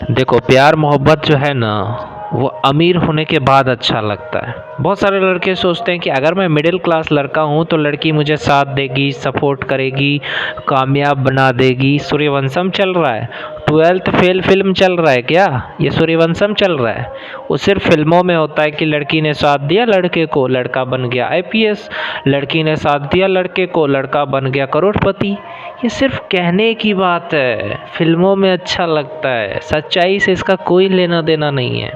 देखो, प्यार मोहब्बत जो है ना, वो अमीर होने के बाद अच्छा लगता है। बहुत सारे लड़के सोचते हैं कि अगर मैं मिडिल क्लास लड़का हूँ तो लड़की मुझे साथ देगी, सपोर्ट करेगी, कामयाब बना देगी। सूर्यवंशम चल रहा है, 12th फेल फिल्म चल रहा है क्या? ये सूर्यवंशम चल रहा है। वो सिर्फ फिल्मों में होता है कि लड़की ने साथ दिया लड़के को, लड़का बन गया आईपीएस, लड़की ने साथ दिया लड़के को, लड़का बन गया करोड़पति। ये सिर्फ कहने की बात है, फिल्मों में अच्छा लगता है, सच्चाई से इसका कोई लेना देना नहीं है।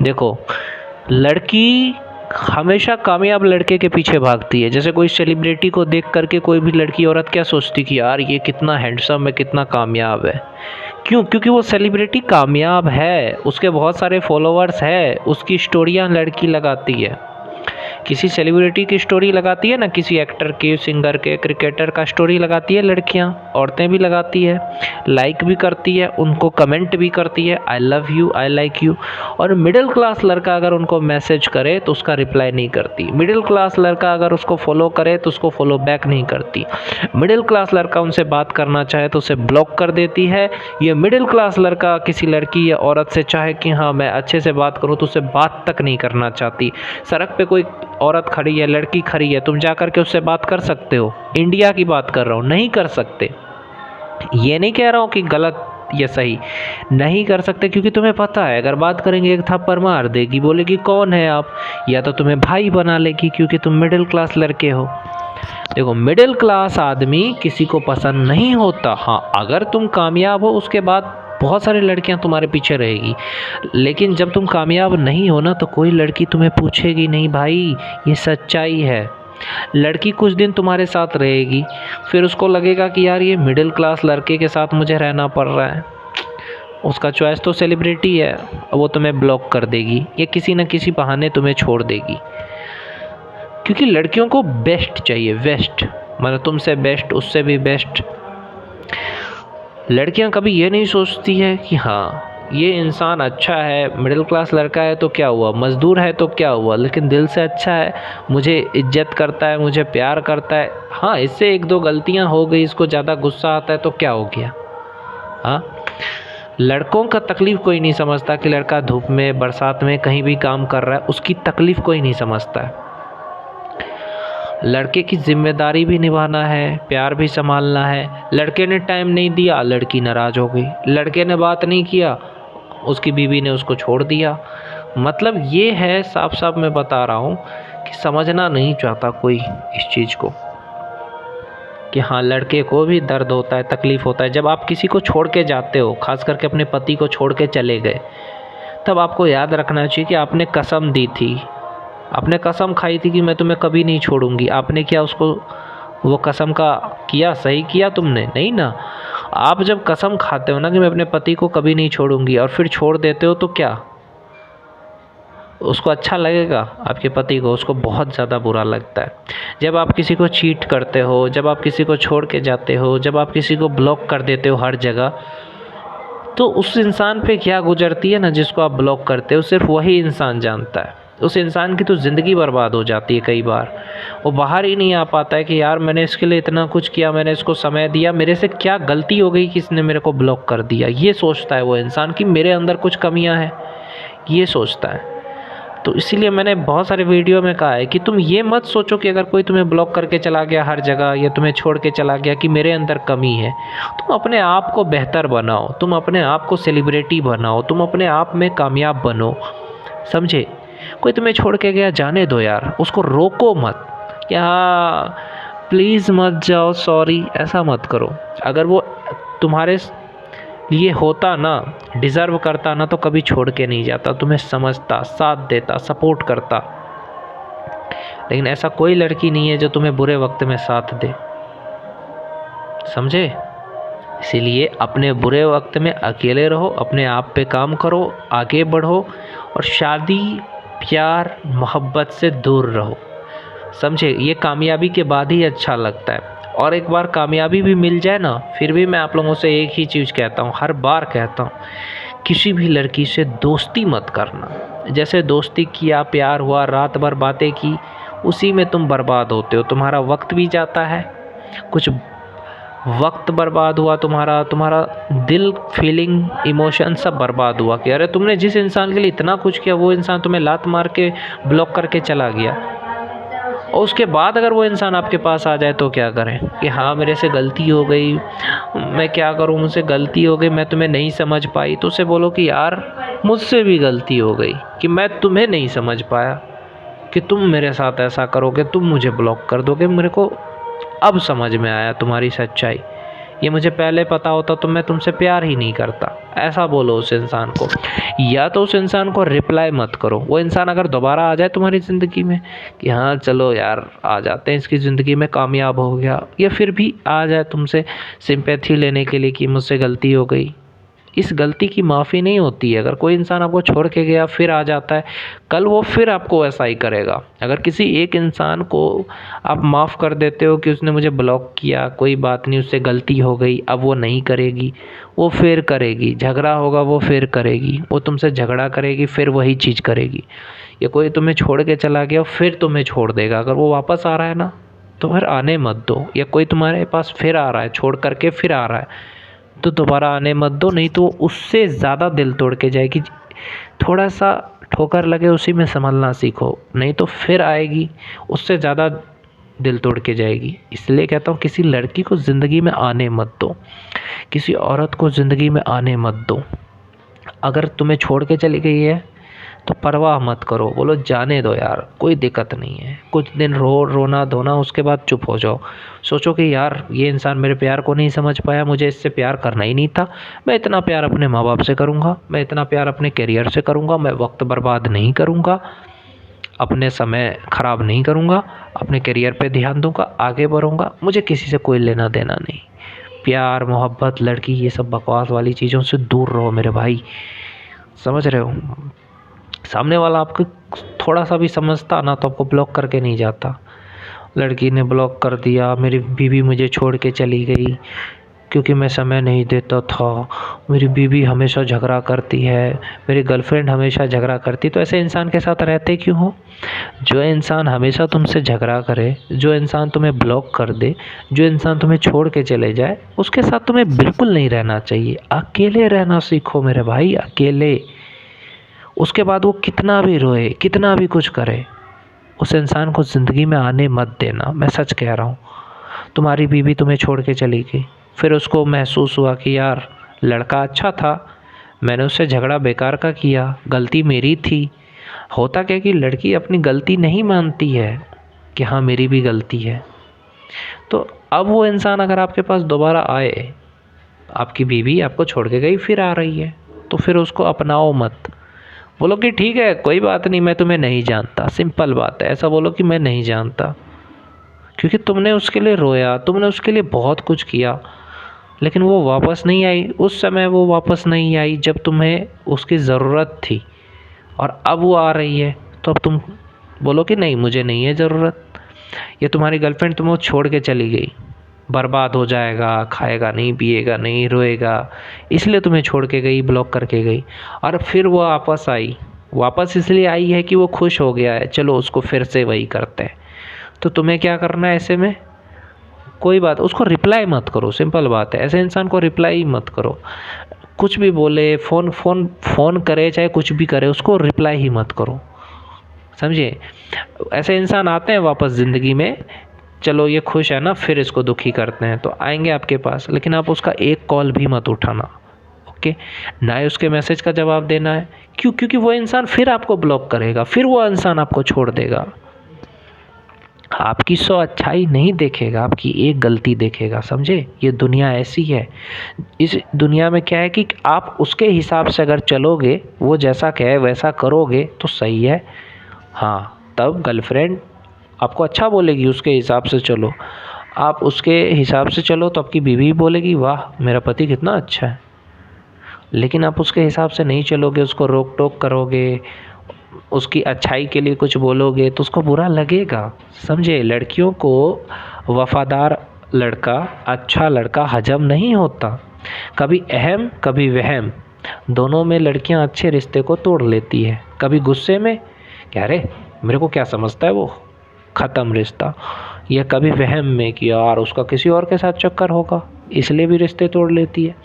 देखो, लड़की हमेशा कामयाब लड़के के पीछे भागती है। जैसे कोई सेलिब्रिटी को देख करके कोई भी लड़की औरत क्या सोचती कि यार ये कितना हैंडसम है, कितना कामयाब है। क्यों? क्योंकि वो सेलिब्रिटी कामयाब है, उसके बहुत सारे फॉलोअर्स है, उसकी स्टोरियाँ लड़की लगाती है। किसी सेलिब्रिटी की स्टोरी लगाती है ना, किसी एक्टर के, सिंगर के, क्रिकेटर का स्टोरी लगाती है लड़कियां, औरतें भी लगाती है, लाइक भी करती है, उनको कमेंट भी करती है, I love you, I like you. और मिडिल क्लास लड़का अगर उनको मैसेज करे तो उसका रिप्लाई नहीं करती। मिडिल क्लास लड़का अगर उसको फॉलो करे तो उसको फॉलो बैक नहीं करती। मिडिल क्लास लड़का उनसे बात करना चाहे तो उसे ब्लॉक कर देती है। ये मिडिल क्लास लड़का किसी लड़की या औरत से चाहे कि हाँ मैं अच्छे से बात करूँ तो उससे बात तक नहीं करना चाहती। सड़क पे कोई औरत खड़ी है, लड़की खड़ी है, तुम जा कर के उससे बात कर सकते हो? इंडिया की बात कर रहा हूँ, नहीं कर सकते। ये नहीं कह रहा हूँ कि गलत या सही, नहीं कर सकते, क्योंकि तुम्हें पता है अगर बात करेंगे एक थप्पड़ मार देगी, बोलेगी कौन है आप, या तो तुम्हें भाई बना लेगी क्योंकि तुम मिडिल क्लास लड़के हो। देखो, मिडिल क्लास आदमी किसी को पसंद नहीं होता। हाँ, अगर तुम कामयाब हो उसके बाद बहुत सारी लड़कियां तुम्हारे पीछे रहेगी, लेकिन जब तुम कामयाब नहीं हो ना तो कोई लड़की तुम्हें पूछेगी नहीं भाई, ये सच्चाई है। लड़की कुछ दिन तुम्हारे साथ रहेगी, फिर उसको लगेगा कि यार ये मिडिल क्लास लड़के के साथ मुझे रहना पड़ रहा है, उसका चॉइस तो सेलिब्रिटी है, वो तुम्हें ब्लॉक कर देगी या किसी न किसी बहाने तुम्हें छोड़ देगी। क्योंकि लड़कियों को बेस्ट चाहिए, बेस्ट, मतलब तुमसे बेस्ट, उससे भी बेस्ट। लड़कियां कभी ये नहीं सोचती है कि हाँ ये इंसान अच्छा है, मिडिल क्लास लड़का है तो क्या हुआ, मज़दूर है तो क्या हुआ, लेकिन दिल से अच्छा है, मुझे इज्जत करता है, मुझे प्यार करता है। हाँ, इससे एक दो गलतियां हो गई, इसको ज़्यादा गुस्सा आता है तो क्या हो गया। हाँ, लड़कों का तकलीफ़ कोई नहीं समझता कि लड़का धूप में, बरसात में कहीं भी काम कर रहा है, उसकी तकलीफ़ कोई नहीं समझता है। लड़के की जिम्मेदारी भी निभाना है, प्यार भी संभालना है। लड़के ने टाइम नहीं दिया, लड़की नाराज़ हो गई। लड़के ने बात नहीं किया, उसकी बीवी ने उसको छोड़ दिया। मतलब ये है, साफ साफ मैं बता रहा हूँ कि समझना नहीं चाहता कोई इस चीज़ को कि हाँ लड़के को भी दर्द होता है, तकलीफ़ होता है। जब आप किसी को छोड़ के जाते हो, खास करके अपने पति को छोड़ के चले गए, तब आपको याद रखना चाहिए कि आपने कसम दी थी, आपने कसम खाई थी कि मैं तुम्हें कभी नहीं छोड़ूंगी। आपने क्या उसको वो कसम का किया? सही किया तुमने? नहीं ना। आप जब कसम खाते हो ना कि मैं अपने पति को कभी नहीं छोड़ूंगी और फिर छोड़ देते हो तो क्या उसको अच्छा लगेगा? आपके पति को, उसको बहुत ज़्यादा बुरा लगता है। जब आप किसी को चीट करते हो, जब आप किसी को छोड़ के जाते हो, जब आप किसी को ब्लॉक कर देते हो हर जगह, तो उस इंसान पे क्या गुजरती है ना जिसको आप ब्लॉक करते हो, सिर्फ वही इंसान जानता है। उस इंसान की तो ज़िंदगी बर्बाद हो जाती है कई बार। वो बाहर ही नहीं आ पाता है कि यार मैंने इसके लिए इतना कुछ किया, मैंने इसको समय दिया, मेरे से क्या गलती हो गई कि इसने मेरे को ब्लॉक कर दिया। ये सोचता है वो इंसान कि मेरे अंदर कुछ कमियां हैं, ये सोचता है। तो इसीलिए मैंने बहुत सारे वीडियो में कहा है कि तुम ये मत सोचो कि अगर कोई तुम्हें ब्लॉक करके चला गया हर जगह या तुम्हें छोड़ के चला गया कि मेरे अंदर कमी है। तुम अपने आप को बेहतर बनाओ, तुम अपने आप को सेलिब्रिटी बनाओ, तुम अपने आप में कामयाब बनो, समझे? कोई तुम्हें छोड़ के गया, जाने दो यार, उसको रोको मत कि हाँ प्लीज़ मत जाओ, सॉरी, ऐसा मत करो। अगर वो तुम्हारे लिए होता ना, डिज़र्व करता ना, तो कभी छोड़ के नहीं जाता, तुम्हें समझता, साथ देता, सपोर्ट करता। लेकिन ऐसा कोई लड़की नहीं है जो तुम्हें बुरे वक्त में साथ दे, समझे? इसीलिए अपने बुरे वक्त में अकेले रहो, अपने आप पे काम करो, आगे बढ़ो और शादी, प्यार, मोहब्बत से दूर रहो, समझे? ये कामयाबी के बाद ही अच्छा लगता है। और एक बार कामयाबी भी मिल जाए ना, फिर भी मैं आप लोगों से एक ही चीज़ कहता हूँ, हर बार कहता हूँ, किसी भी लड़की से दोस्ती मत करना। जैसे दोस्ती किया, प्यार हुआ, रात भर बातें की, उसी में तुम बर्बाद होते हो, तुम्हारा वक्त भी जाता है, कुछ वक्त बर्बाद हुआ तुम्हारा, तुम्हारा दिल, फीलिंग, इमोशन सब बर्बाद हुआ कि अरे तुमने जिस इंसान के लिए इतना कुछ किया वो इंसान तुम्हें लात मार के ब्लॉक करके चला गया। और उसके बाद अगर वो इंसान आपके पास आ जाए तो क्या करें कि हाँ मेरे से गलती हो गई, मैं क्या करूँ, मुझसे गलती हो गई, मैं तुम्हें नहीं समझ पाई। तो उसे बोलो कि यार मुझसे भी गलती हो गई कि मैं तुम्हें नहीं समझ पाया कि तुम मेरे साथ ऐसा करोगे, तुम मुझे ब्लॉक कर दोगे। मेरे को अब समझ में आया तुम्हारी सच्चाई, ये मुझे पहले पता होता तो मैं तुमसे प्यार ही नहीं करता। ऐसा बोलो उस इंसान को। या तो उस इंसान को रिप्लाई मत करो। वो इंसान अगर दोबारा आ जाए तुम्हारी ज़िंदगी में कि हाँ चलो यार आ जाते हैं इसकी ज़िंदगी में, कामयाब हो गया, या फिर भी आ जाए तुमसे सिंपैथी लेने के लिए कि मुझसे गलती हो गई, इस गलती की माफ़ी नहीं होती है। अगर कोई इंसान आपको छोड़ के गया फिर आ जाता है, कल वो फिर आपको ऐसा ही करेगा। अगर किसी एक इंसान को आप माफ़ कर देते हो कि उसने मुझे ब्लॉक किया, कोई बात नहीं, उससे गलती हो गई, अब वो नहीं करेगी, वो फिर करेगी। झगड़ा होगा वो फिर करेगी, वो तुमसे झगड़ा करेगी फिर वही चीज़ करेगी। या कोई तुम्हें छोड़ के चला गया फिर तुम्हें छोड़ देगा। अगर वो वापस आ रहा है ना तो फिर आने मत दो। या कोई तुम्हारे पास फिर आ रहा है, छोड़ करके फिर आ रहा है, तो दोबारा आने मत दो, नहीं तो उससे ज़्यादा दिल तोड़ के जाएगी। थोड़ा सा ठोकर लगे उसी में संभलना सीखो, नहीं तो फिर आएगी उससे ज़्यादा दिल तोड़ के जाएगी। इसलिए कहता हूँ किसी लड़की को ज़िंदगी में आने मत दो, किसी औरत को ज़िंदगी में आने मत दो। अगर तुम्हें छोड़ के चली गई है तो परवाह मत करो, बोलो जाने दो यार, कोई दिक्कत नहीं है। कुछ दिन रोना धोना, उसके बाद चुप हो जाओ। सोचो कि यार ये इंसान मेरे प्यार को नहीं समझ पाया, मुझे इससे प्यार करना ही नहीं था। मैं इतना प्यार अपने माँ बाप से करूँगा, मैं इतना प्यार अपने करियर से करूँगा, मैं वक्त बर्बाद नहीं करूँगा, अपने समय ख़राब नहीं करूँगा, अपने करियर पे ध्यान दूँगा, आगे बढ़ूँगा, मुझे किसी से कोई लेना देना नहीं। प्यार, मोहब्बत, लड़की, ये सब बकवास वाली चीज़ों से दूर रहो मेरे भाई। समझ रहे हो? सामने वाला आपको थोड़ा सा भी समझता ना तो आपको ब्लॉक करके नहीं जाता। लड़की ने ब्लॉक कर दिया, मेरी बीवी मुझे छोड़ के चली गई क्योंकि मैं समय नहीं देता था, मेरी बीवी हमेशा झगड़ा करती है, मेरी गर्लफ्रेंड हमेशा झगड़ा करती। तो ऐसे इंसान के साथ रहते क्यों हो? जो इंसान हमेशा तुमसे झगड़ा करे, जो इंसान तुम्हें ब्लॉक कर दे, जो इंसान तुम्हें छोड़ के चले जाए, उसके साथ तुम्हें बिल्कुल नहीं रहना चाहिए। अकेले रहना सीखो मेरे भाई, अकेले। उसके बाद वो कितना भी रोए, कितना भी कुछ करे, उस इंसान को ज़िंदगी में आने मत देना। मैं सच कह रहा हूँ। तुम्हारी बीवी तुम्हें छोड़ के चली गई, फिर उसको महसूस हुआ कि यार लड़का अच्छा था, मैंने उससे झगड़ा बेकार का किया, गलती मेरी थी। होता क्या कि लड़की अपनी गलती नहीं मानती है कि हाँ मेरी भी गलती है। तो अब वो इंसान अगर आपके पास दोबारा आए, आपकी बीवी आपको छोड़ के गई फिर आ रही है, तो फिर उसको अपनाओ मत। बोलो कि ठीक है कोई बात नहीं, मैं तुम्हें नहीं जानता, सिंपल बात है। ऐसा बोलो कि मैं नहीं जानता, क्योंकि तुमने उसके लिए रोया, तुमने उसके लिए बहुत कुछ किया, लेकिन वो वापस नहीं आई। उस समय वो वापस नहीं आई जब तुम्हें उसकी ज़रूरत थी, और अब वो आ रही है तो अब तुम बोलो कि नहीं मुझे नहीं है ज़रूरत। या तुम्हारी गर्लफ्रेंड तुम्हें छोड़ के चली गई, बर्बाद हो जाएगा, खाएगा नहीं, पिएगा नहीं, रोएगा, इसलिए तुम्हें छोड़ के गई, ब्लॉक करके गई। और फिर वो वापस आई, वापस इसलिए आई है कि वो खुश हो गया है, चलो उसको फिर से वही करते हैं। तो तुम्हें क्या करना है ऐसे में? कोई बात, उसको रिप्लाई मत करो, सिंपल बात है। ऐसे इंसान को रिप्लाई मत करो। कुछ भी बोले, फ़ोन करे, चाहे कुछ भी करे, उसको रिप्लाई ही मत करो, समझे? ऐसे इंसान आते हैं वापस ज़िंदगी में, चलो ये खुश है ना, फिर इसको दुखी करते हैं, तो आएंगे आपके पास, लेकिन आप उसका एक कॉल भी मत उठाना, ओके? ना ही उसके मैसेज का जवाब देना है। क्यों? क्योंकि वो इंसान फिर आपको ब्लॉक करेगा, फिर वो इंसान आपको छोड़ देगा। आपकी 100 अच्छाई नहीं देखेगा, आपकी एक गलती देखेगा, समझे? ये दुनिया ऐसी है। इस दुनिया में क्या है कि आप उसके हिसाब से अगर चलोगे, वो जैसा कहे वैसा करोगे तो सही है। हाँ, तब गर्लफ्रेंड आपको अच्छा बोलेगी, उसके हिसाब से चलो। आप उसके हिसाब से चलो तो आपकी बीवी बोलेगी वाह मेरा पति कितना अच्छा है। लेकिन आप उसके हिसाब से नहीं चलोगे, उसको रोक टोक करोगे, उसकी अच्छाई के लिए कुछ बोलोगे तो उसको बुरा लगेगा, समझे? लड़कियों को वफ़ादार लड़का, अच्छा लड़का हजम नहीं होता। कभी अहम कभी वहम, दोनों में लड़कियां अच्छे रिश्ते को तोड़ लेती है। कभी गुस्से में क्या रे मेरे को क्या समझता है वो, ख़त्म रिश्ता। या कभी वहम में कि यार उसका किसी और के साथ चक्कर होगा, इसलिए भी रिश्ते तोड़ लेती है।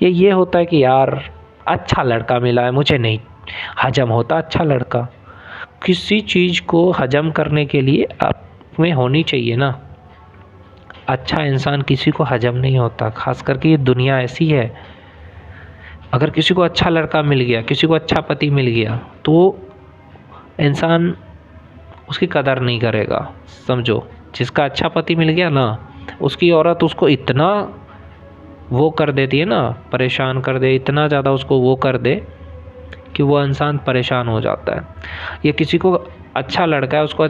ये होता है कि यार अच्छा लड़का मिला है, मुझे नहीं हजम होता अच्छा लड़का। किसी चीज़ को हजम करने के लिए आप में होनी चाहिए ना। अच्छा इंसान किसी को हजम नहीं होता, खास करके ये दुनिया ऐसी है। अगर किसी को अच्छा लड़का मिल गया, किसी को अच्छा पति मिल गया, तो इंसान उसकी कदर नहीं करेगा। समझो, जिसका अच्छा पति मिल गया ना, उसकी औरत उसको इतना वो कर देती है ना, परेशान कर दे, इतना ज़्यादा उसको वो कर दे कि वो इंसान परेशान हो जाता है। या किसी को अच्छा लड़का है, उसको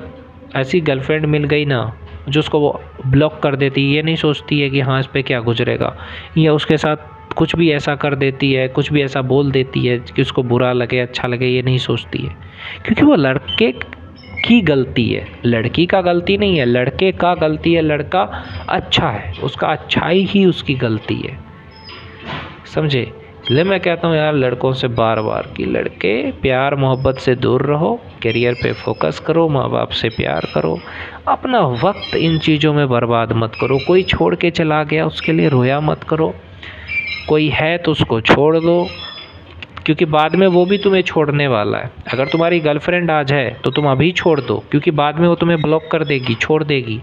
ऐसी गर्लफ्रेंड मिल गई ना जो उसको वो ब्लॉक कर देती है, ये नहीं सोचती है कि हाँ इस पे क्या गुजरेगा, या उसके साथ कुछ भी ऐसा कर देती है, कुछ भी ऐसा बोल देती है कि उसको बुरा लगे अच्छा लगे, ये नहीं सोचती है। क्योंकि वो लड़के की गलती है, लड़की का गलती नहीं है, लड़के का गलती है। लड़का अच्छा है, उसका अच्छाई ही उसकी गलती है, समझे। इसलिए मैं कहता हूँ यार लड़कों से बार बार कि लड़के प्यार मोहब्बत से दूर रहो, करियर पे फोकस करो, माँ बाप से प्यार करो, अपना वक्त इन चीज़ों में बर्बाद मत करो। कोई छोड़ के चला गया उसके लिए रोया मत करो, कोई है तो उसको छोड़ दो, क्योंकि बाद में वो भी तुम्हें छोड़ने वाला है। अगर तुम्हारी गर्लफ्रेंड आज है तो तुम अभी छोड़ दो, क्योंकि बाद में वो तुम्हें ब्लॉक कर देगी, छोड़ देगी।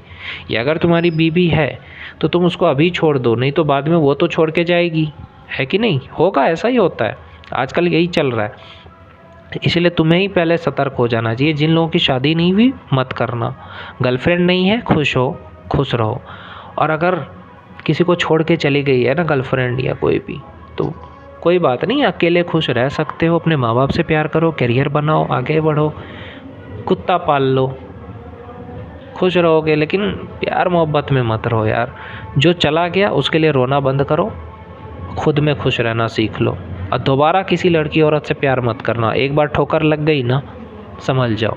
या अगर तुम्हारी बीवी है तो तुम उसको अभी छोड़ दो, नहीं तो बाद में वो तो छोड़ के जाएगी, है कि नहीं। होगा, ऐसा ही होता है, आजकल यही चल रहा है। इसलिए तुम्हें ही पहले सतर्क हो जाना चाहिए। जिन लोगों की शादी नहीं हुई मत करना, गर्लफ्रेंड नहीं है, खुश हो, खुश रहो। और अगर किसी को छोड़ के चली गई है ना गर्लफ्रेंड या कोई भी, तो कोई बात नहीं, अकेले खुश रह सकते हो। अपने माँ बाप से प्यार करो, करियर बनाओ, आगे बढ़ो, कुत्ता पाल लो, खुश रहोगे। लेकिन प्यार मोहब्बत में मत रहो यार। जो चला गया उसके लिए रोना बंद करो, खुद में खुश रहना सीख लो, और दोबारा किसी लड़की औरत से प्यार मत करना। एक बार ठोकर लग गई ना, समझ जाओ।